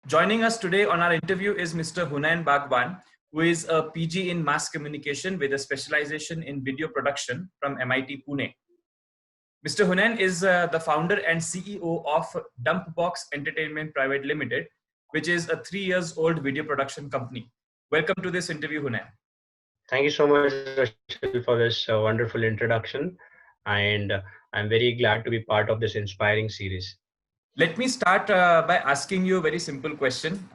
Joining us today on our interview is Mr. Hunain Bagaban, who is a PG in Mass Communication with a specialization in video production from MIT Pune. Mr. Hunain is the founder and CEO of DumpBox Entertainment Pvt Limited, which is a 3 years old video production company. Welcome to this interview, Hunain. Thank you so much, Rachel, for this wonderful introduction. And I'm very glad to be part of this inspiring series. Let me start by asking you a very simple question.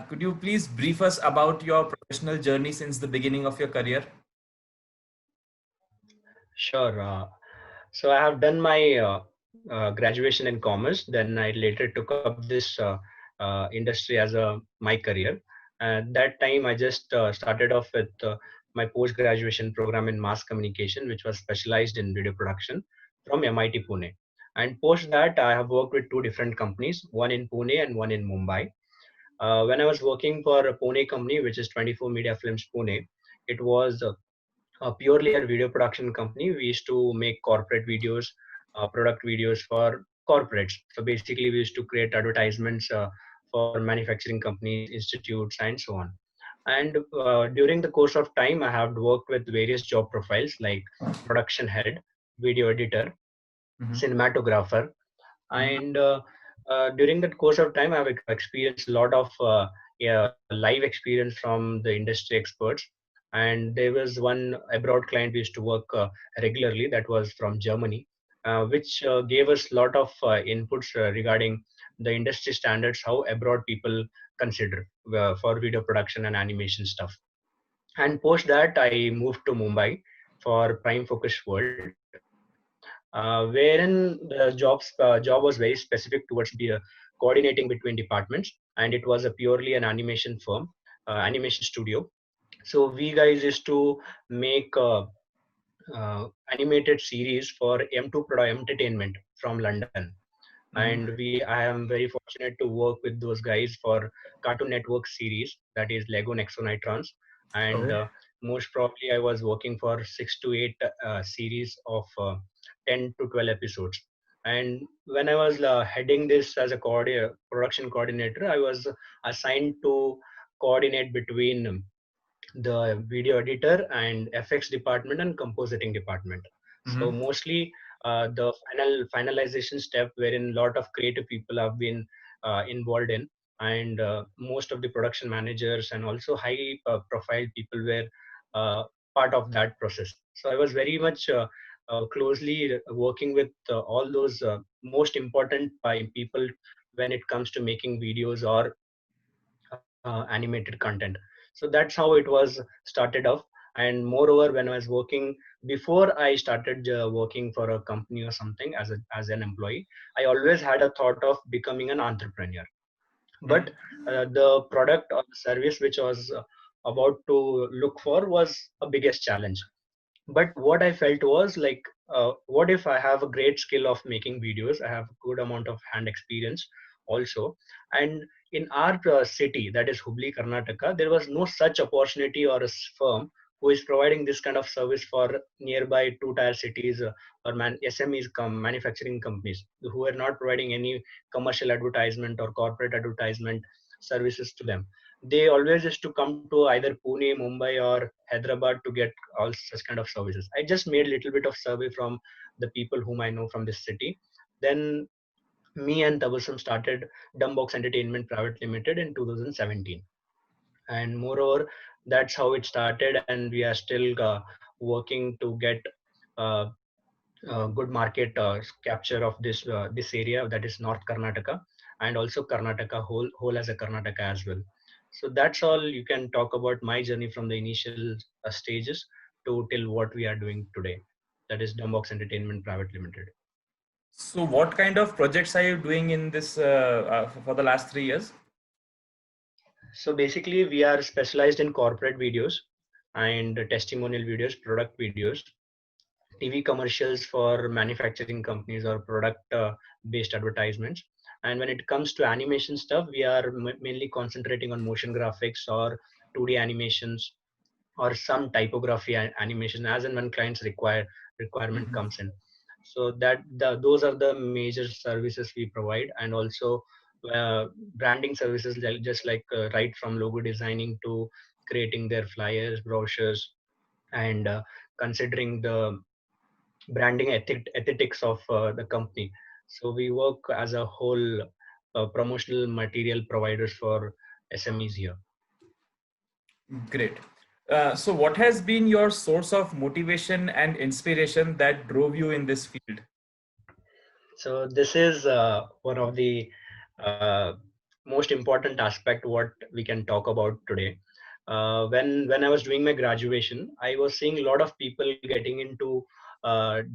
Could you please brief us about your professional journey since the beginning of your career? Sure. So I have done my graduation in commerce. Then I later took up this industry as my career. At that time, I just started off with my post-graduation program in mass communication, which was specialized in video production from MIT Pune. And post that, I have worked with two different companies, one in Pune and one in Mumbai. When I was working for a Pune company, which is 24 Media Films Pune, it was purely a video production company. We used to make corporate videos, product videos for corporates. So basically, we used to create advertisements for manufacturing companies, institutes, and so on. And during the course of time, I have worked with various job profiles like production head, video editor, cinematographer, and during that course of time, I've experienced a lot of live experience from the industry experts. And there was one abroad client we used to work regularly, that was from Germany, which gave us a lot of inputs regarding the industry standards, how abroad people consider for video production and animation stuff. And post that, I moved to Mumbai for Prime Focus World, wherein the job was very specific towards the coordinating between departments, and it was a purely an animation firm, animation studio. So we guys used to make animated series for M2 Entertainment from London. And I am very fortunate to work with those guys for Cartoon Network series, that is Lego Nexonitrons. And most probably I was working for 6 to 8 series of 10 to 12 episodes. And when I was heading this as a production coordinator, I was assigned to coordinate between the video editor and FX department and compositing department. So mostly the finalization step, wherein a lot of creative people have been involved in, and most of the production managers and also high profile people were part of that process. So I was very much closely working with all those most important people when it comes to making videos or animated content. So that's how it was started off. And moreover, when I was working, before I started working for a company or something as an employee, I always had a thought of becoming an entrepreneur. But the product or the service which I was about to look for was a biggest challenge. But what I felt was like, what if I have a great skill of making videos? I have a good amount of hand experience also. And in our city, that is Hubli, Karnataka, there was no such opportunity or a firm who is providing this kind of service for nearby two-tier cities or SMEs, manufacturing companies who are not providing any commercial advertisement or corporate advertisement services to them. They always used to come to either Pune, Mumbai, or Hyderabad to get all such kind of services. I just made a little bit of survey from the people whom I know from this city. Then me and Tabasum started DumpBox Entertainment Pvt Limited in 2017. And moreover, that's how it started, and we are still working to get uh, good market capture of this area, that is North Karnataka, and also Karnataka whole as a Karnataka as well. So that's all you can talk about my journey from the initial stages to till what we are doing today. That is DumpBox Entertainment Pvt Limited. So what kind of projects are you doing in this for the last 3 years? So basically, we are specialized in corporate videos and testimonial videos, product videos, TV commercials for manufacturing companies or product based advertisements. And when it comes to animation stuff, we are mainly concentrating on motion graphics or 2D animations or some typography animation as and when clients requirement comes in. So those are the major services we provide. And also branding services, just like right from logo designing to creating their flyers, brochures, and considering the branding ethics of the company. So we work as a whole promotional material providers for SMEs here. Great. So, what has been your source of motivation and inspiration that drove you in this field? So this is one of the uh, most important aspect what we can talk about today. When I was doing my graduation, I was seeing a lot of people getting into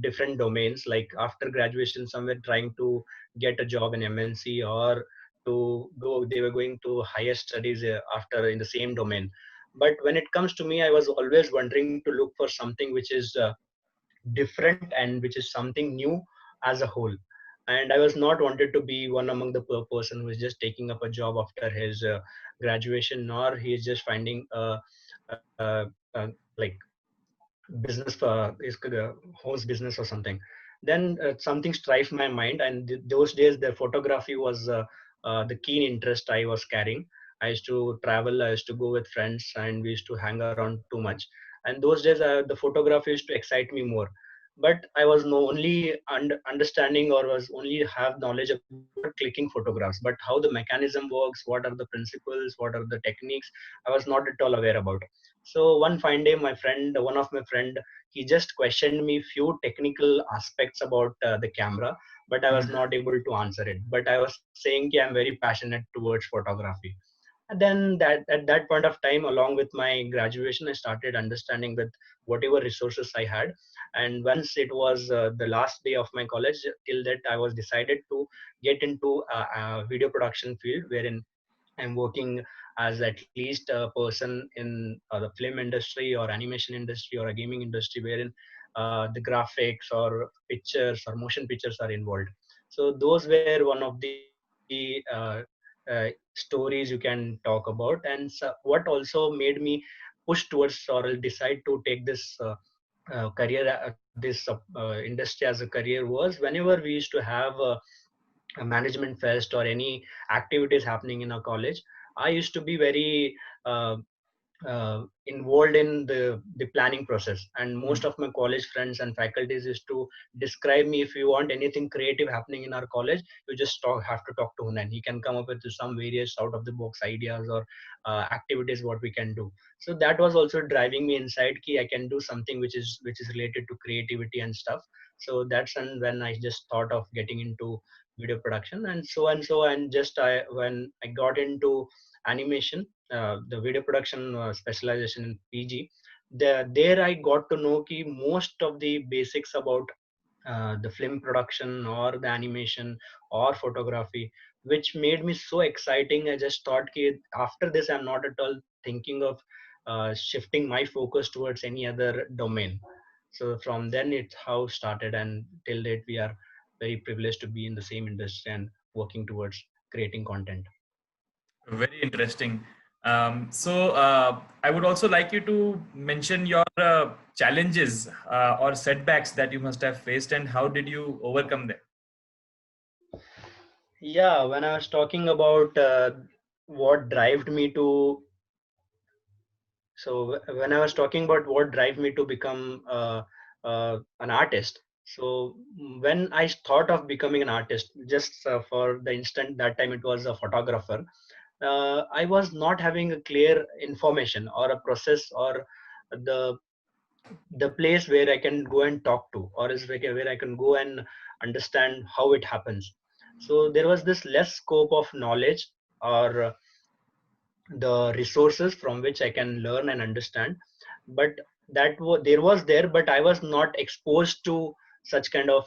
different domains. Like after graduation, some were trying to get a job in MNC, or to go. They were going to higher studies after in the same domain. But when it comes to me, I was always wondering to look for something which is different and which is something new as a whole. And I was not wanted to be one among the person who is just taking up a job after his graduation, nor he is just finding a, like business for his home's business or something. Then something strikes my mind, and those days the photography was the keen interest I was carrying. I used to travel, I used to go with friends, and we used to hang around too much. And those days the photography used to excite me more. But I was no only understanding, or was only have knowledge about clicking photographs, but how the mechanism works, what are the principles, what are the techniques, I was not at all aware about. So one fine day, one of my friend, he just questioned me few technical aspects about the camera, but I was Mhm. not able to answer it. But I was saying that I'm very passionate towards photography. And then that at that point of time, along with my graduation, I started understanding with whatever resources I had. And once it was the last day of my college, till that I was decided to get into a video production field, wherein I'm working as at least a person in the film industry or animation industry or a gaming industry, wherein the graphics or pictures or motion pictures are involved. So those were one of the stories you can talk about. And what also made me push towards or decide to take this career, this industry as a career, was whenever we used to have a management fest or any activities happening in our college, I used to be very uh, involved in the planning process. And most Mhm. of my college friends and faculties used to describe me, if you want anything creative happening in our college, you just have to talk to Hunan. He can come up with some various out of the box ideas or activities what we can do. So that was also driving me inside ki I can do something which is related to creativity and stuff. So that's when I just thought of getting into video production. And just when I got into animation, the video production specialization in PG, there I got to know ki most of the basics about the film production or the animation or photography, which made me so exciting. I just thought ki after this I'm not at all thinking of shifting my focus towards any other domain. So from then it's how started, and till date we are very privileged to be in the same industry and working towards creating content. Very interesting. I would also like you to mention your challenges or setbacks that you must have faced, and how did you overcome them? Yeah, when I was talking about what drove me to, when I was talking about what drive me to become an artist. So when I thought of becoming an artist, just for the instant, that time it was a photographer. I was not having a clear information or a process or the the place where I can go and talk to, or is where I can go and understand how it happens. So there was this less scope of knowledge or the resources from which I can learn and understand. But there was there, but I was not exposed to such kind of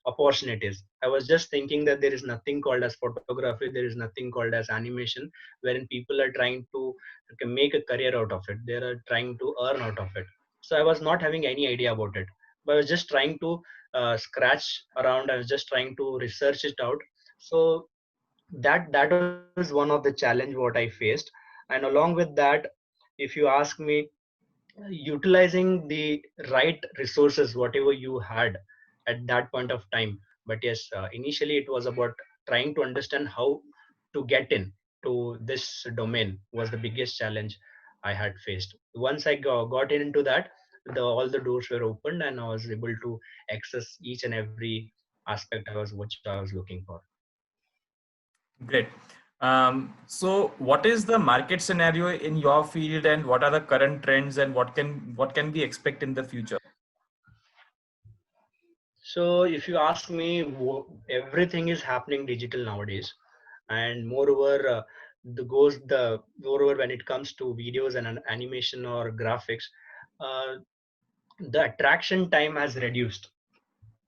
opportunities. I was just thinking that there is nothing called as photography, there is nothing called as animation, wherein people are trying to make a career out of it. They are trying to earn out of it. So I was not having any idea about it, but I was just trying to scratch around. I was just trying to research it out. So that was one of the challenge what I faced. And along with that, if you ask me, utilizing the right resources whatever you had at that point of time. But yes, initially it was about trying to understand how to get in to this domain was the biggest challenge I had faced. Once I got into that, all the doors were opened, and I was able to access each and every aspect which I was looking for. Great. So what is the market scenario in your field, and what are the current trends, and what can we expect in the future? So if you ask me, everything is happening digital nowadays, and moreover, the moreover when it comes to videos and animation or graphics, uh, the attraction time has reduced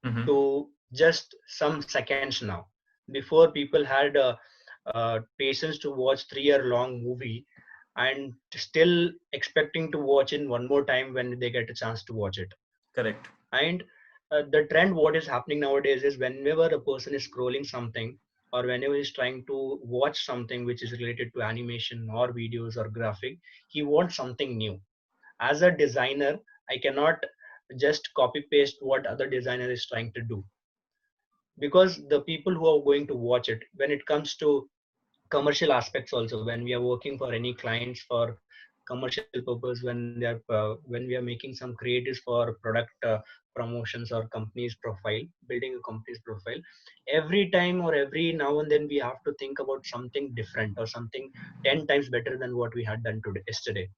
Mm-hmm. to just some seconds now. Before, people had patience to watch 3 year long movie and still expecting to watch in one more time when they get a chance to watch it. Correct. And the trend what is happening nowadays is whenever a person is scrolling something, or whenever he's trying to watch something which is related to animation or videos or graphic, he wants something new. As a designer, I cannot just copy paste what other designer is trying to do, because the people who are going to watch it, when it comes to commercial aspects also, when we are working for any clients for commercial purpose, when we are making some creatives for product promotions or company's profile, building a company's profile, every time or every now and then we have to think about something different or something 10 times better than what we had done today yesterday.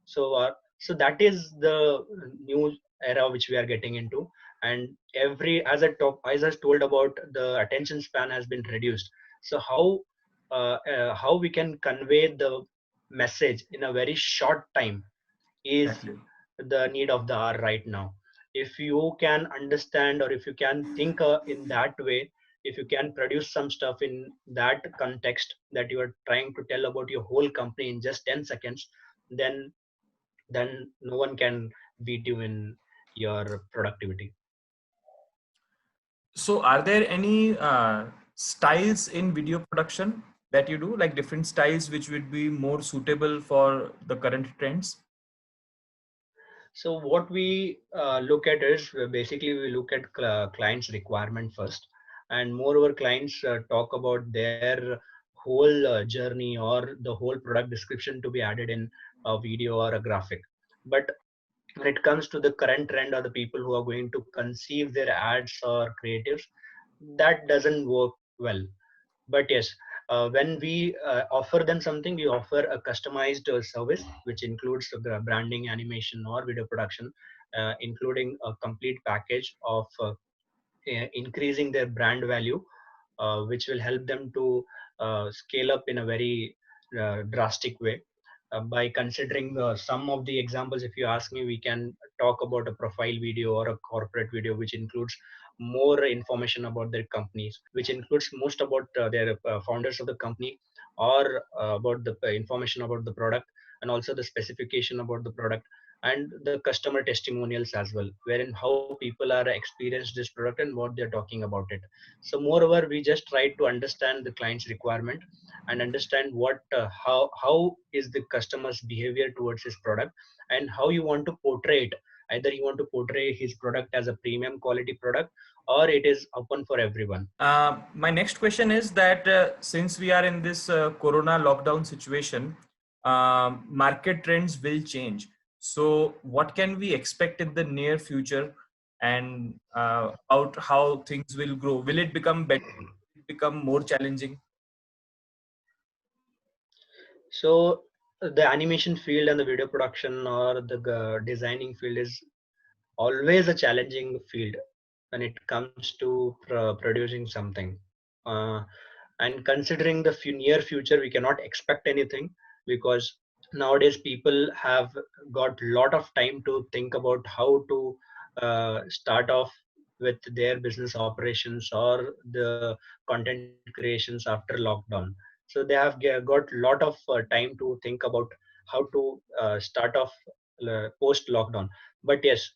So that is the new era which we are getting into. And every, as I told about, the attention span has been reduced. So how we can convey the message in a very short time is Exactly. the need of the hour right now. If you can understand, or if you can think in that way, if you can produce some stuff in that context that you are trying to tell about your whole company in just 10 seconds, then no one can beat you in your productivity. So are there any styles in video production that you do, like different styles which would be more suitable for the current trends? So what we look at is, basically we look at clients requirement first, and moreover clients talk about their whole journey or the whole product description to be added in a video or a graphic. But when it comes to the current trend, or the people who are going to conceive their ads or creatives, that doesn't work well. But yes, when we offer them something, we offer a customized service which includes the branding, animation, or video production, including a complete package of increasing their brand value, which will help them to scale up in a very drastic way. By considering some of the examples, if you ask me, we can talk about a profile video or a corporate video, which includes more information about their companies, which includes most about their founders of the company, or about the information about the product, and also the specification about the product, and the customer testimonials as well, wherein how people are experienced this product and what they're talking about it. So moreover, we just try to understand the client's requirement and understand what how is the customer's behavior towards his product, and how you want to portray it. Either you want to portray his product as a premium quality product, or it is open for everyone. My next question is that since we are in this corona lockdown situation, market trends will change. So, what can we expect in the near future, and about how things will grow? Will it become better? Will it become more challenging? So the animation field and the video production or the designing field is always a challenging field when it comes to producing something. Uh, and considering the near future, we cannot expect anything, because nowadays people have got lot of time to think about how to start off with their business operations or the content creations after lockdown. So they have got lot of time to think about how to start off post lockdown. But yes,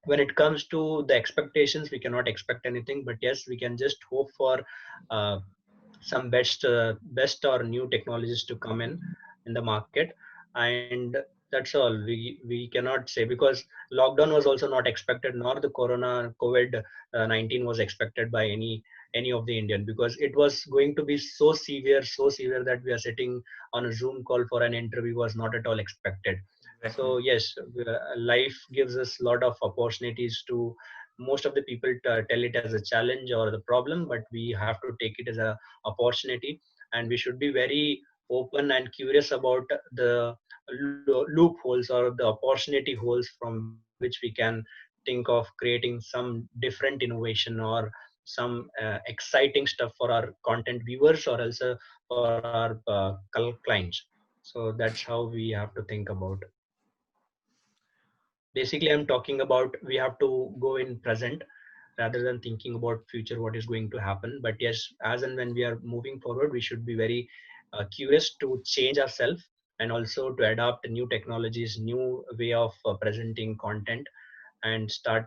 when it comes to the expectations, we cannot expect anything, but yes, we can just hope for uh, some best or new technologies to come in the market. And That's all. We cannot say, because lockdown was also not expected, nor the corona COVID 19 was expected by any of the Indian, because it was going to be so severe that we are sitting on a Zoom call for an interview was not at all expected. Exactly. So yes, life gives us a lot of opportunities to. Most of the people tell it as a challenge or the problem, but we have to take it as a opportunity, and we should be very open and curious about the loopholes or the opportunity holes from which we can think of creating some different innovation or some exciting stuff for our content viewers or also for our clients. So that's how we have to think about. Basically, I'm talking about we have to go in present rather than thinking about future, what is going to happen. But yes, as and when we are moving forward, we should be very curious to change ourselves and also to adopt new technologies, new way of presenting content, and start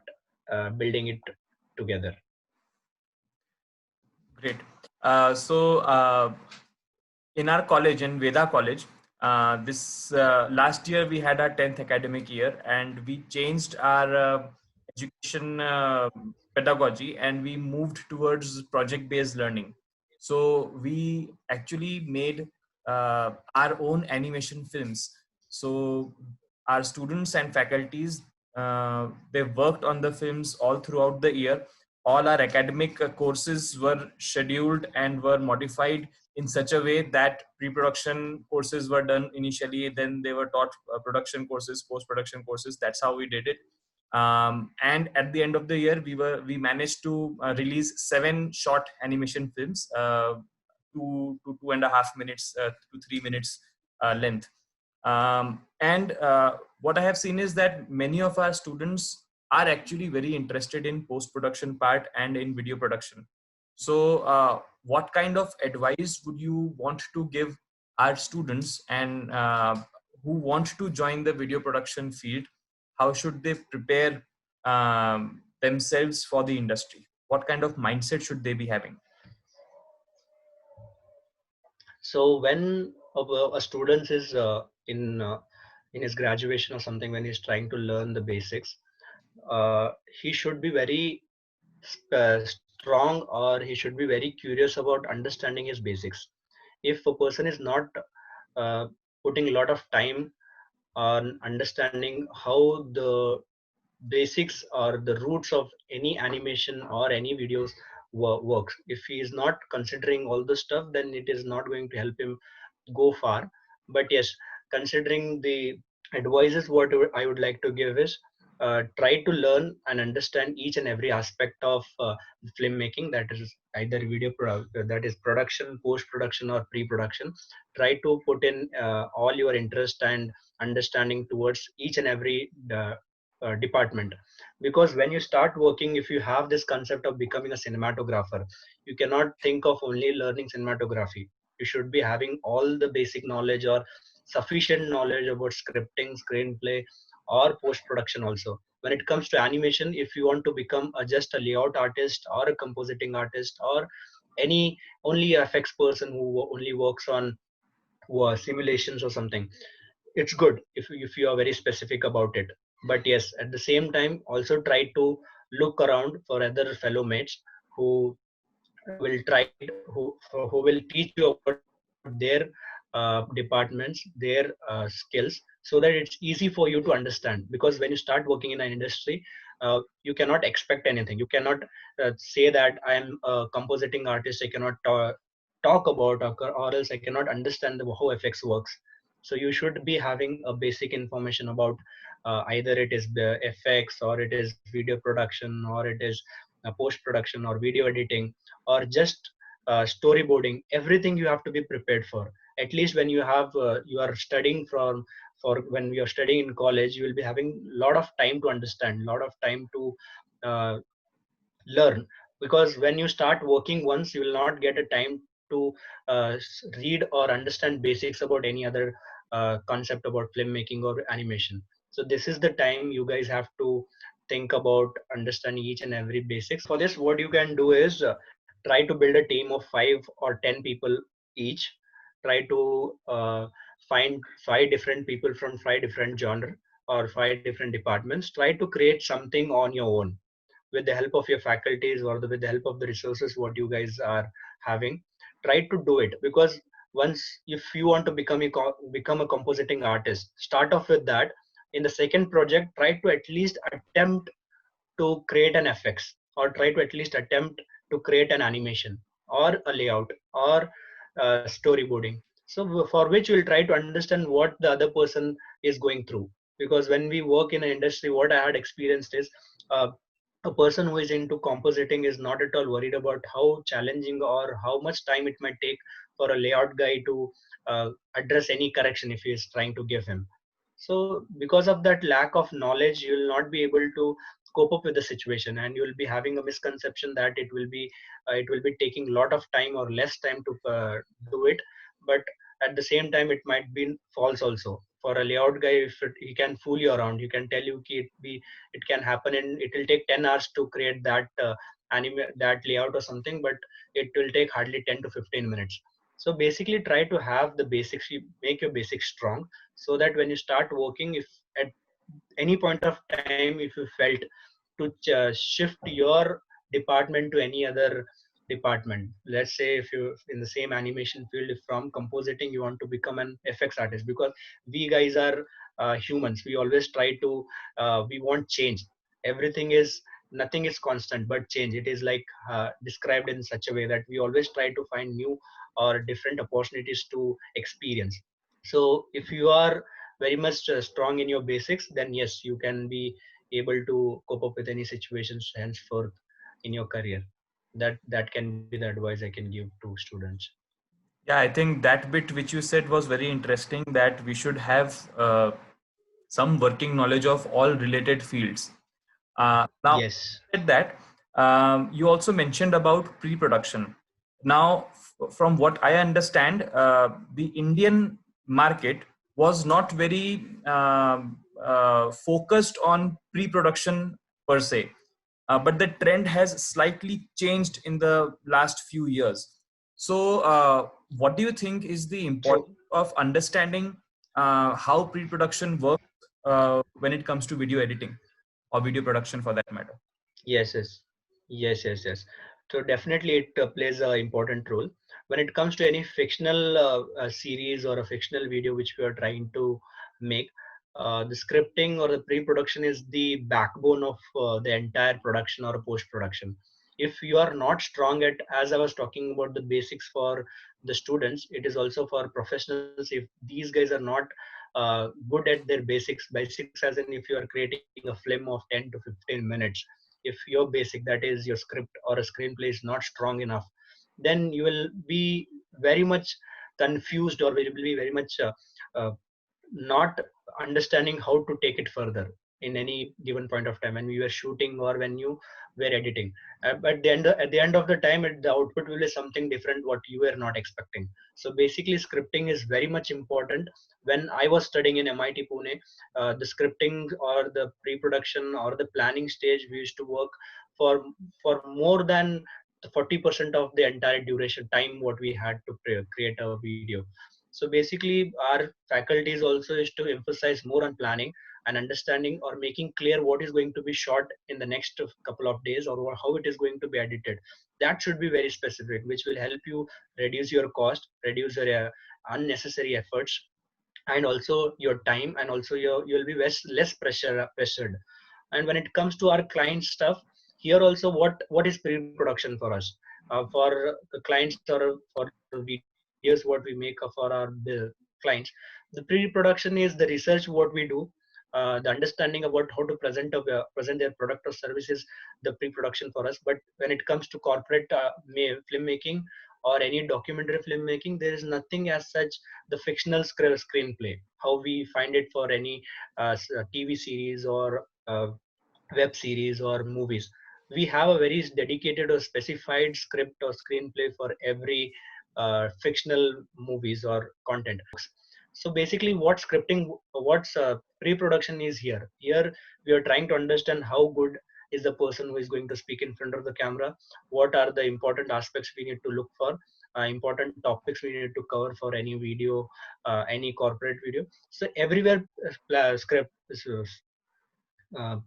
building it together. Great. So in our college, in Veda College, this last year we had our 10th academic year, and we changed our education pedagogy, and we moved towards project based learning. So we actually made our own animation films. So our students and faculties, they worked on the films all throughout the year. All our academic courses were scheduled and were modified in such a way that pre-production courses were done initially, then they were taught production courses, post-production courses. That's how we did it. And at the end of the year, we managed to release 7 short animation films, 2.5 minutes to 3 minutes length. And what I have seen is that many of our students are actually very interested in post-production part and in video production. So what kind of advice would you want to give our students, and who want to join the video production field? How should they prepare themselves for the industry? What kind of mindset should they be having? So when a student is in his graduation or something, when he's trying to learn the basics, he should be very strong, or he should be very curious about understanding his basics. If a person is not uh, putting a lot of time on understanding how the basics or the roots of any animation or any videos works, if he is not considering all the stuff, then it is not going to help him go far. But yes, considering the advices, what I would like to give is try to learn and understand each and every aspect of filmmaking, that is either that is production, post production, or pre production. Try to put in all your interest and understanding towards each and every department, because when you start working, if you have this concept of becoming a cinematographer, you cannot think of only learning cinematography. You should be having all the basic knowledge or sufficient knowledge about scripting, screenplay, or post production also. When it comes to animation, if you want to become just a layout artist or a compositing artist or any only FX person who only works on simulations or something, it's good if you are very specific about it. But yes, at the same time, also try to look around for other fellow mates who will who will teach you about their departments, their skills, so that it's easy for you to understand. Because when you start working in an industry, you cannot expect anything. You cannot say that I am a compositing artist, I cannot talk about, or else I cannot understand how FX works. So you should be having a basic information about either it is the FX, or it is video production, or it is post production, or video editing, or just storyboarding. Everything you have to be prepared for. At least when you are studying for when you are studying in college, you will be having a lot of time to understand, lot of time to uh, learn. Because when you start working once, you will not get a time to read or understand basics about any other concept about filmmaking or animation. So this is the time you guys have to think about understanding each and every basics. For this, what you can do is try to build a team of 5 or 10 people each. Try to find 5 different people from 5 different genre or 5 different departments. Try to create something on your own with the help of your faculties or with the help of the resources what you guys are having. Try to do it, because once, if you want to become a compositing artist, start off with that. In the second project, try to at least attempt to create an effects, or try to at least attempt to create an animation or a layout or storyboarding, so for which we'll try to understand what the other person is going through. Because when we work in an industry, what I had experienced is, uh, a person who is into compositing is not at all worried about how challenging or how much time it might take for a layout guy to address any correction if he is trying to give him. So because of that lack of knowledge, you will not be able to cope up with the situation, and you will be having a misconception that it will be taking a lot of time or less time to do it. But at the same time, it might be false also. For a layout guy, if he can fool you around, he can tell you it can happen and it will take 10 hours to create that that layout or something, but it will take hardly 10 to 15 minutes. So basically, try to have the basics, you make your basics strong, so that when you start working, if at any point of time if you felt to shift your department to any other department, let's say if you in the same animation field, if from compositing you want to become an effects artist, because we guys are humans, we always try to we want change. Everything is, nothing is constant but change. It is like described in such a way that we always try to find new or different opportunities to experience. So if you are very much strong in your basics, then yes, you can be able to cope up with any situations henceforth in your career. That can be the advice I can give to students. Yeah, I think that bit which you said was very interesting, that we should have some working knowledge of all related fields. Now, Yes. said that, you also mentioned about pre-production. Now, from what I understand, the Indian market was not very focused on pre-production per se, but the trend has slightly changed in the last few years. So, what do you think is the True. importance of understanding how pre-production works when it comes to video editing or video production for that matter? Yes, yes, yes. So definitely it plays an important role when it comes to any fictional series or a fictional video which we are trying to make. The scripting or the pre-production is the backbone of the entire production or post-production. If you are not strong at, as I was talking about the basics for the students, it is also for professionals. If these guys are not good at their basics as in if you are creating a film of 10 to 15 minutes, if your basic, that is your script or a screenplay, is not strong enough, then you will be very much confused, or will be very much uh, not understanding how to take it further in any given point of time when we were shooting or when you were editing. But at the end of the time, the output will be something different what you were not expecting. So basically, scripting is very much important. When I was studying in MIT Pune, the scripting or the pre-production or the planning stage, we used to work for more than 40% of the entire duration time what we had to create a video. So basically, our faculties also is to emphasize more on planning and understanding or making clear what is going to be shot in the next couple of days, or how it is going to be edited. That should be very specific, which will help you reduce your cost, reduce your unnecessary efforts, and also your time, and also you'll be less pressured. And when it comes to our client stuff, here also, what is pre-production for us, for the clients, or for the videos what we make for our clients, the pre-production is the research what we do. The understanding about how to present their product or services, the pre-production for us. But when it comes to corporate filmmaking or any documentary filmmaking, there is nothing as such the fictional screenplay how we find it for any TV series or web series or movies. We have a very dedicated or specified script or screenplay for every fictional movies or content. So basically, what scripting, what's pre-production is here. Here we are trying to understand how good is the person who is going to speak in front of the camera. What are the important aspects we need to look for? important topics we need to cover for any video, any corporate video. So everywhere script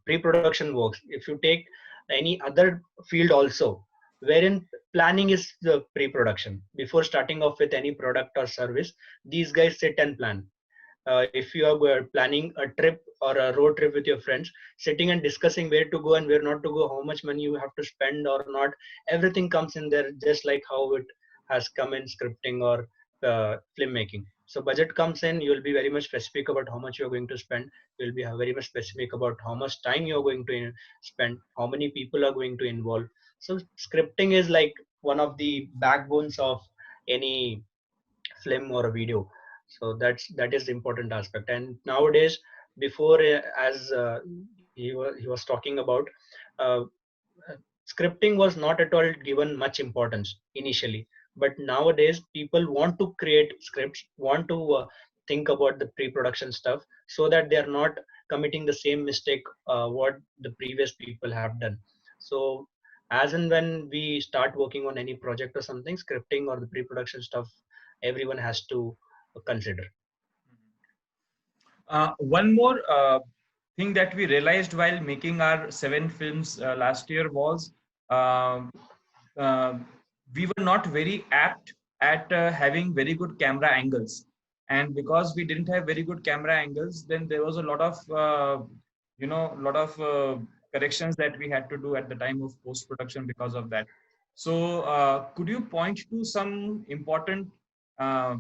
pre-production works. If you take any other field also, wherein planning is the pre-production before starting off with any product or service, these guys sit and plan. If you are planning a trip or a road trip with your friends, sitting and discussing where to go and where not to go, how much money you have to spend or not, everything comes in there, just like how it has come in scripting or filmmaking. So budget comes in, you will be very much specific about how much you are going to spend. You will be very much specific about how much time you are going to spend, how many people are going to involve. So scripting is like one of the backbones of any film or a video. So that is the important aspect. And nowadays, before as he was talking about, uh, scripting was not at all given much importance initially, but nowadays people want to create scripts, want to think about the pre-production stuff, so that they are not committing the same mistake what the previous people have done. So as and when we start working on any project or something, scripting or the pre-production stuff, everyone has to consider. One more thing that we realized while making our 7 films last year was um uh, we were not very apt at having very good camera angles. And because we didn't have very good camera angles, then there was a lot of, lot of corrections that we had to do at the time of post production because of that. So, could you point to some important, uh,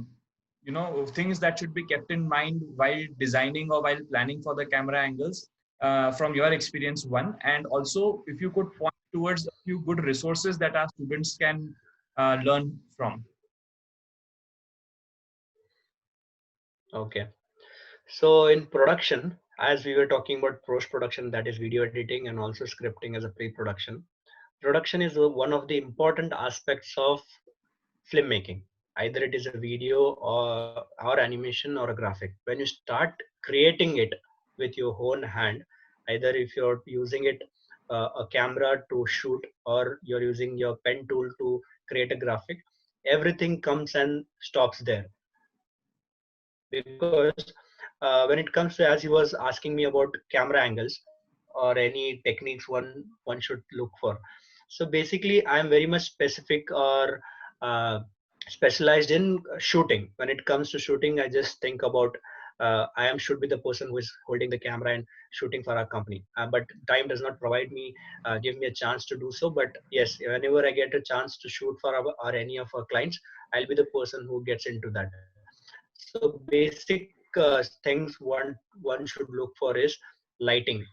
things that should be kept in mind while designing or while planning for the camera angles from your experience, one? And also, if you could point towards a few good resources that our students can learn from. Okay. So in production, as we were talking about post production, that is video editing and also scripting as a pre-production. Production is one of the important aspects of filmmaking. Either it is a video or animation or a graphic. When you start creating it with your own hand, either if you're using it a camera to shoot or you're using your pen tool to create a graphic, everything comes and stops there. Because when it comes to, as he was asking me about camera angles or any techniques one should look for, so basically I am very much specific or uh, specialized in shooting. When it comes to shooting, I just think about I am should be the person who is holding the camera and shooting for our company, but time does not provide me give me a chance to do so. But yes, whenever I get a chance to shoot for our or any of our clients, I'll be the person who gets into that. So basic things one should look for is lighting.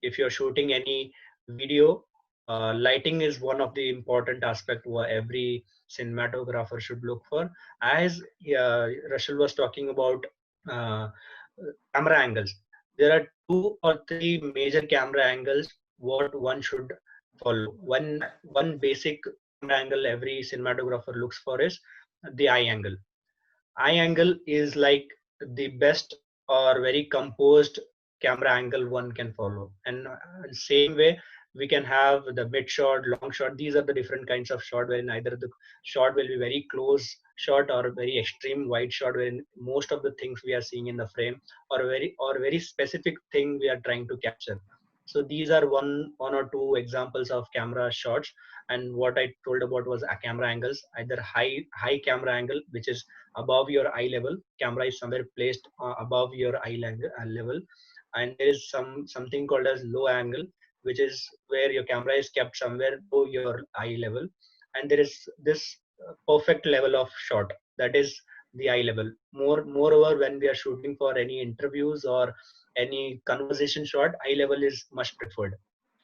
If you're shooting any video, lighting is one of the important aspect where every cinematographer should look for. As Rachel was talking about uh, camera angles, there are 2 or 3 major camera angles what one should follow. One basic camera angle every cinematographer looks for is the eye angle. Eye angle is like the best or very composed camera angle one can follow. And same way, we can have the mid shot, long shot. These are the different kinds of shot wherein either the shot will be very close shot or very extreme wide shot, wherein most of the things we are seeing in the frame or very specific thing we are trying to capture. So these are one or two examples of camera shots. And what I told about was a camera angles, either high camera angle, which is above your eye level. Camera is somewhere placed above your level. And there is something called as low angle, which is where your camera is kept somewhere below your eye level. And there is this perfect level of shot, that is the eye level. Moreover, when we are shooting for any interviews or any conversation shot, eye level is much preferred.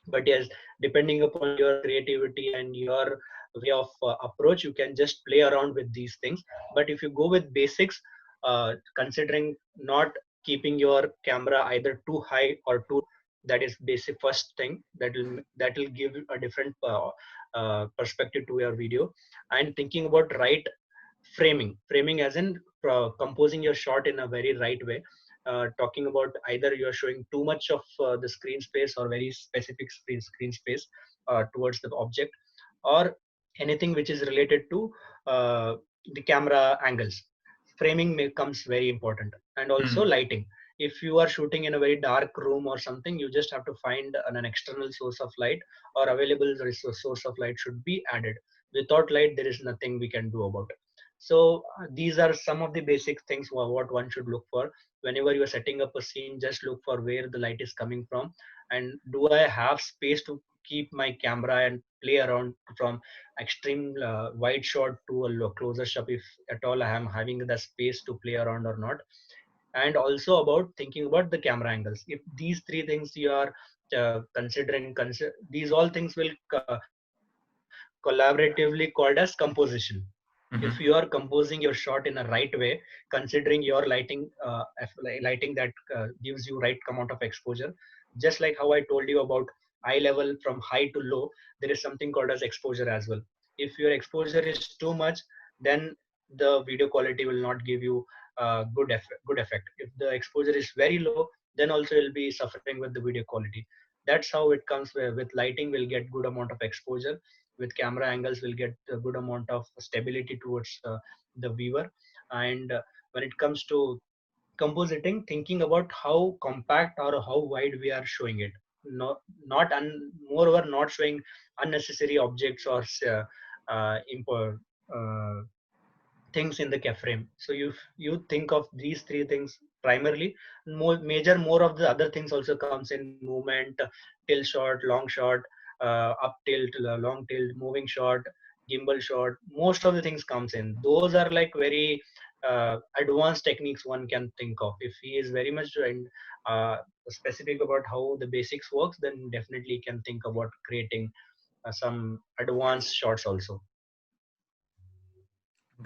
But yes, depending upon your creativity and your way of approach, you can just play around with these things. But if you go with basics, considering not keeping your camera either too high or too, that is basic first thing that will give a different perspective to your video. And thinking about right framing as in composing your shot in a very right way. Talking about either you're showing too much of the screen space or very specific screen space towards the object, or anything which is related to uh, the camera angles. Framing comes very important, and also Mhm. lighting. If you are shooting in a very dark room or something, you just have to find an external source of light, or available source of light should be added. Without light, there is nothing we can do about it. So these are some of the basic things what one should look for whenever you are setting up a scene. Just look for where the light is coming from, and do I have space to keep my camera and play around from extreme wide shot to a closer shot, if at all I am having the space to play around or not. And also about thinking about the camera angles. If these three things you are these all things will collaboratively called as composition. If you are Mhm. composing your shot in a right way, considering your lighting, lighting that gives you right amount of exposure, just like how I told you about eye level from high to low, there is something called as exposure as well. If your exposure is too much, then the video quality will not give you good effect. If the exposure is very low, then also you'll be suffering with the video quality. That's how it comes with lighting. Will get good amount of exposure. With camera angles, will get a good amount of stability towards the viewer. And when it comes to compositing, thinking about how compact or how wide we are showing it, moreover not showing unnecessary objects or uh, things in the frame. So you think of these three things primarily. More of the other things also comes in: movement, tilt shot, long shot, up tilt, long tilt, moving shot, gimbal shot. Most of the things comes in. Those are like very advanced techniques one can think of. If he is very much uh, specific about how the basics works, then definitely can think about creating some advanced shots also.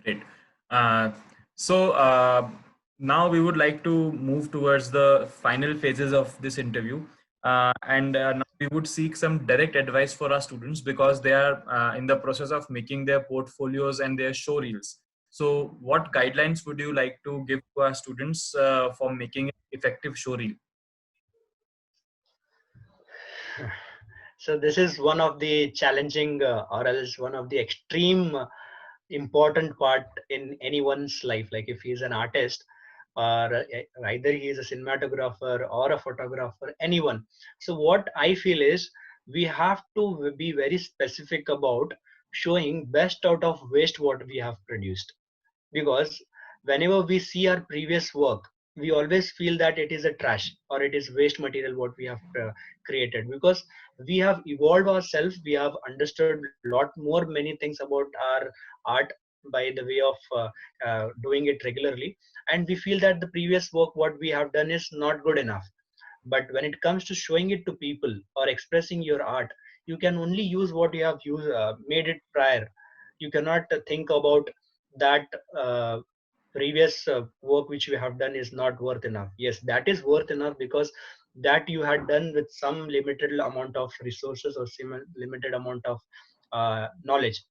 Great. Uh, so now we would like to move towards the final phases of this interview. And now we would seek some direct advice for our students because they are in the process of making their portfolios and their show reels. So, what guidelines would you like to give to our students for making an effective show reel? So this is one of the challenging, or else one of the extreme important part in anyone's life. Like if he's an artist, or either he is a cinematographer or a photographer, anyone. So what I feel is we have to be very specific about showing best out of waste what we have produced. Because whenever we see our previous work, we always feel that it is a trash or it is waste material what we have created, because we have evolved ourselves, we have understood lot more many things about our art by the way of doing it regularly, and we feel that the previous work what we have done is not good enough. But when it comes to showing it to people or expressing your art, you can only use what you have made it prior. You cannot think about that previous work which you have done is not worth enough. Yes, that is worth enough, because that you had done with some limited amount of resources or limited amount of knowledge.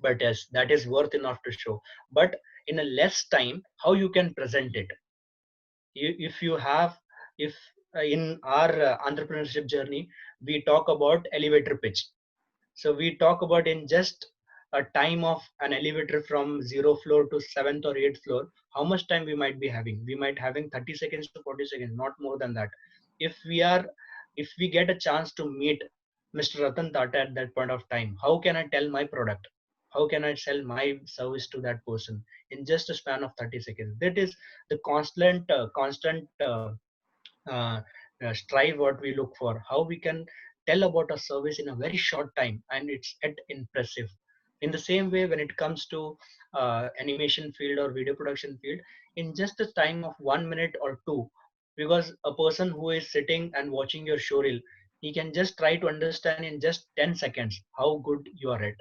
But yes, that is worth enough to show. But in a less time, how you can present it? If you have, if in our entrepreneurship journey, we talk about elevator pitch. So we talk about in just a time of an elevator from zero floor to seventh or eighth floor, how much time we might be having. We might having 30 seconds to 40 seconds, not more than that. If we are, if we get a chance to meet Mr. Ratan Tata at that point of time, how can I tell my product? How can I sell my service to that person in just a span of 30 seconds? That is the constant strive what we look for. How we can tell about a service in a very short time and it's at impressive. In the same way, when it comes to animation field or video production field, in just a time of 1 minute or two, because a person who is sitting and watching your show reel, he can just try to understand in just 10 seconds how good you are at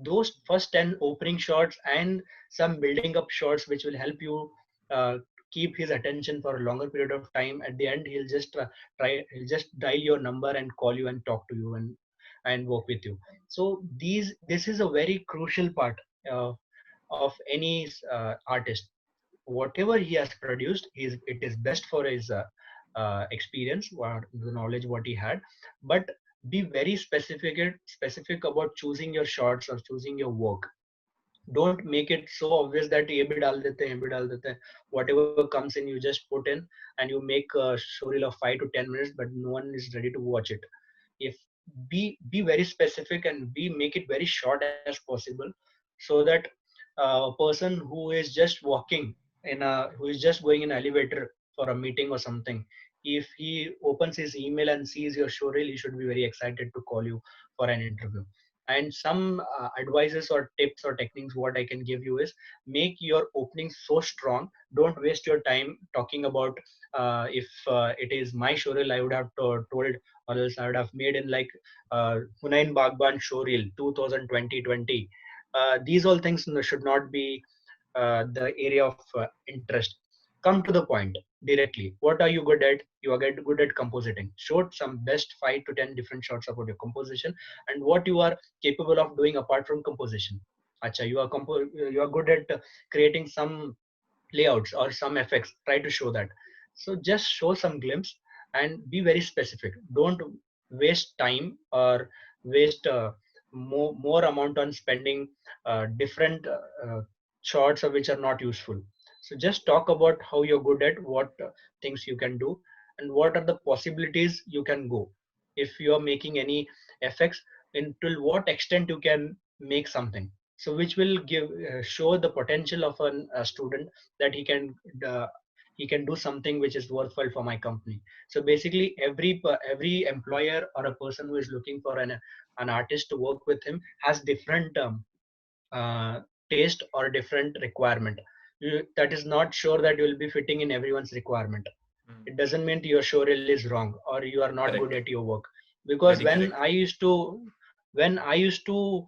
those first 10 opening shots and some building up shots which will help you uh, keep his attention for a longer period of time. At the end, he'll just dial your number and call you and talk to you and work with you. So this is a very crucial part uh, of any artist. Whatever he has produced, it is best for his experience or the knowledge what he had. But be very specific about choosing your shots or choosing your work. Don't make it so obvious that ye bhi dal dete hain, ye bhi dal dete hain. Whatever comes in, you just put in, and you make a showreel of 5 to 10 minutes, but no one is ready to watch it. If be very specific and be make it very short as possible, so that a person who is just walking who is just going in elevator for a meeting or something, if he opens his email and sees your showreel, he should be very excited to call you for an interview. And some advices or tips or techniques what I can give you is, make your opening so strong. Don't waste your time talking about if it is my showreel, I would have told, or else I would have made in like Hunain Bagaban showreel 2020. These all things should not be the area of interest. Come to the point directly. What are you good at? You are good at compositing. Show some best 5 to 10 different shots about your composition and what you are capable of doing apart from composition. Acha, you are good at creating some layouts or some effects. Try to show that. So just show some glimpse and be very specific. Don't waste time or waste more amount on spending different shots of which are not useful. So just talk about how you're good at, what things you can do, and what are the possibilities you can go. If you're making any effects, until what extent you can make something. So which will give show the potential of a student that uh, he can do something which is worthwhile for my company. So basically, every employer or a person who is looking for an artist to work with him has different uh, taste or different requirement. That is not sure that you will be fitting in everyone's requirement. Mm. It doesn't mean your showreel is wrong or you are not good Correct. at your work. Because Very correct. when I used to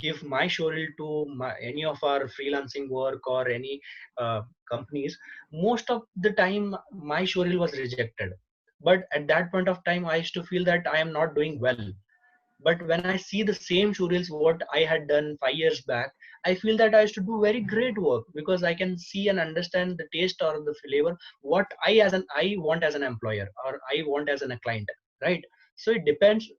give my showreel to any of our freelancing work or any companies, most of the time my showreel was rejected. But at that point of time, I used to feel that I am not doing well. But when I see the same showreels what I had done 5 years back, I feel that I used to do very great work, because I can see and understand the taste or the flavor what I want as an employer or I want as a client, right? So it depends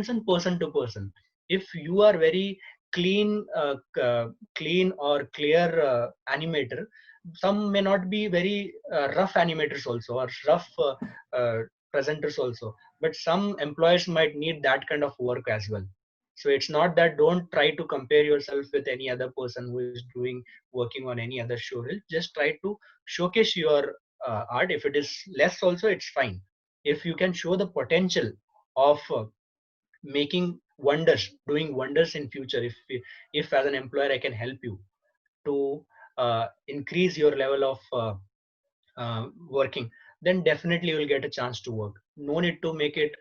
on person to person. If you are very clean clean or clear animator, some may not be very rough animators also, or rough uh, presenters also, but some employers might need that kind of work as well. So it's not that, don't try to compare yourself with any other person who is doing working on any other showreel. Just try to showcase your art. If it is less also, it's fine. If you can show the potential of making wonders, doing wonders in future, if as an employer I can help you to increase your level of working, then definitely you will get a chance to work. No need to make it.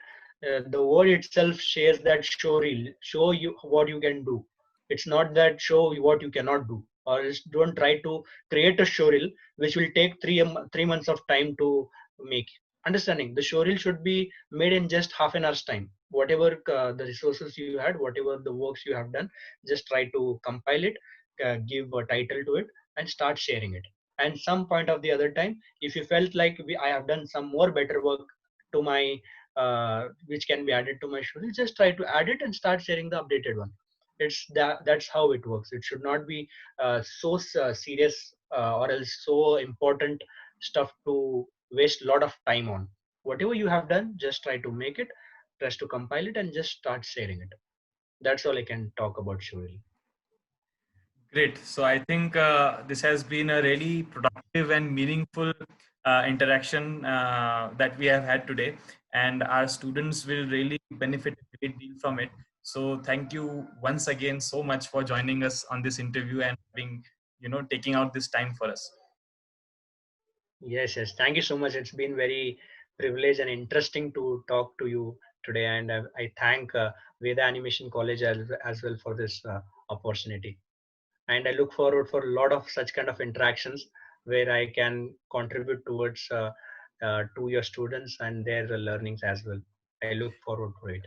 The word itself shares that show reel, show you what you can do. It's not that show you what you cannot do, or don't try to create a show reel which will take 3 months of time to make. Understanding the show reel should be made in just half an hour's time. Whatever the resources you had, whatever the works you have done, just try to compile it, give a title to it, and start sharing it. And some point of the other time, if you felt like I have done some more better work to my which can be added to my schedule, just try to add it and start sharing the updated one. That's how it works. It should not be serious or else so important stuff to waste a lot of time on. Whatever you have done, just try to make it, try to compile it, and just start sharing it. That's all I can talk about Shuri. Great. So I think this has been a really productive and meaningful interaction that we have had today, and our students will really benefit a great deal from it. So thank you once again so much for joining us on this interview and having, taking out this time for us. Yes, yes. Thank you so much. It's been very privileged and interesting to talk to you today, and I thank Veda Animation College as well for this opportunity. And I look forward for a lot of such kind of interactions where I can contribute towards to your students and their learnings as well. I look forward to it.